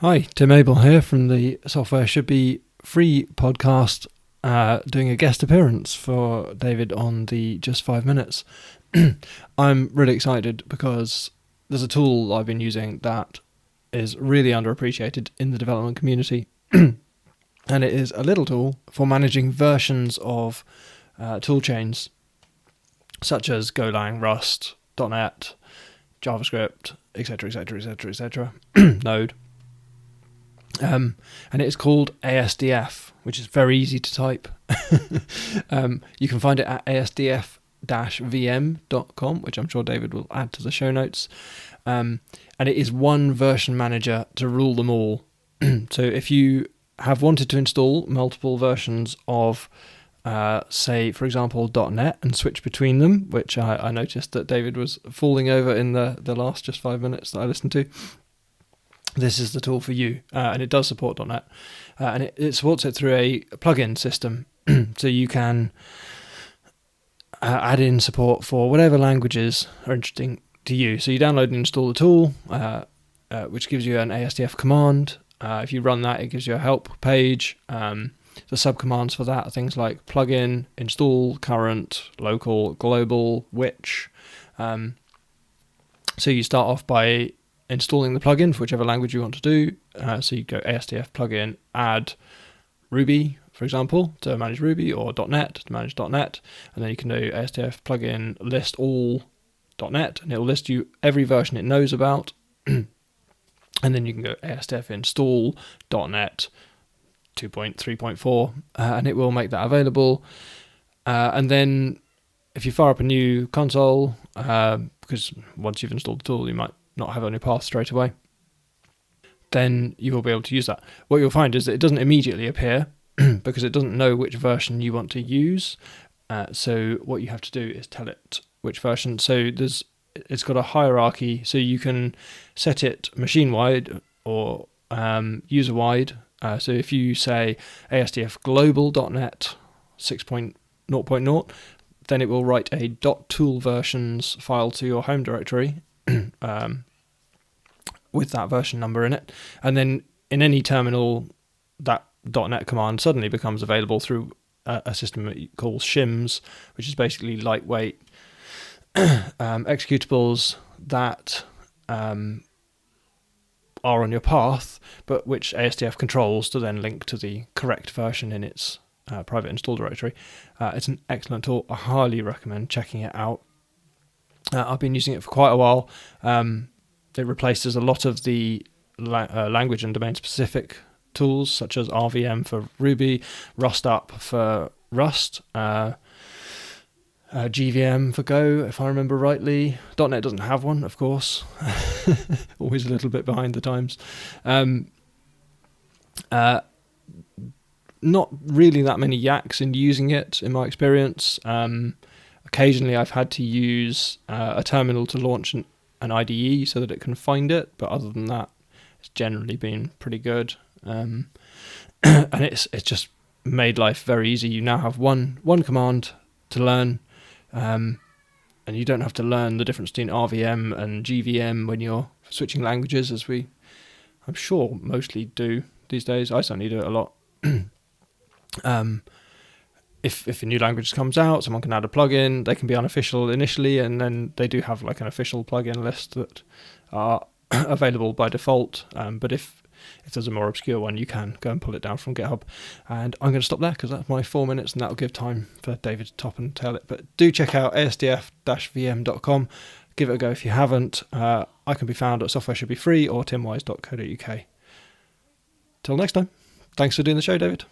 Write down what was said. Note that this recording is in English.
Hi, Tim Abell here from the Software Should Be Free podcast, doing a guest appearance for David on the Just 5 Minutes. I'm really excited because there's a tool I've been using that is really underappreciated in the development community, and it is a little tool for managing versions of toolchains such as Golang, Rust, .NET, JavaScript, etc., etc., etc., etc., Node. And it's called ASDF, which is very easy to type. You can find it at asdf-vm.com, which I'm sure David will add to the show notes. And it is one version manager to rule them all. So if you have wanted to install multiple versions of, say, for example, .NET and switch between them, which I noticed that David was falling over in the last Just 5 Minutes that I listened to, this is the tool for you, and it does support .NET, and it supports it through a plugin system, so you can add in support for whatever languages are interesting to you. So you download and install the tool, which gives you an ASDF command. If you run that, it gives you a help page. The subcommands for that are things like plugin, install, current, local, global, which. So you start off by installing the plugin for whichever language you want to do. So you go ASDF plugin, add Ruby, for example, to manage Ruby, or .NET to manage .NET, and then you can do ASDF plugin list all .NET, and it will list you every version it knows about. And then you can go ASDF install .NET 2.3.4, and it will make that available. And then if you fire up a new console, because once you've installed the tool, you might not have it on your path straight away, then you will be able to use that. What you'll find is that it doesn't immediately appear because it doesn't know which version you want to use. So what you have to do is tell it which version. So it's got a hierarchy, so you can set it machine-wide or user-wide. So if you say ASDF global.net 6.0.0, then it will write a .toolversions file to your home directory with that version number in it, and then in any terminal that .NET command suddenly becomes available through a system that it calls shims, which is basically lightweight executables that are on your path, but which ASDF controls to then link to the correct version in its private install directory. It's an excellent tool. I highly recommend checking it out. I've been using it for quite a while. It replaces a lot of the language and domain-specific tools, such as RVM for Ruby, Rustup for Rust, GVM for Go, if I remember rightly. .NET doesn't have one, of course. Always a little bit behind the times. Not really that many yaks in using it, in my experience. Occasionally I've had to use a terminal to launch an IDE so that it can find it, but other than that, it's generally been pretty good. And it's just made life very easy. You now have one command to learn, and you don't have to learn the difference between RVM and GVM when you're switching languages, as I'm sure mostly do these days. I certainly do it a lot. If a new language comes out, someone can add a plugin. They can be unofficial initially, and then they do have like an official plugin list that are available by default. But if there's a more obscure one, you can go and pull it down from GitHub. And I'm going to stop there because that's my 4 minutes, and that'll give time for David to top and tail it. But do check out asdf-vm.com. Give it a go if you haven't. I can be found at Software Should Be Free or timwise.co.uk. Till next time. Thanks for doing the show, David.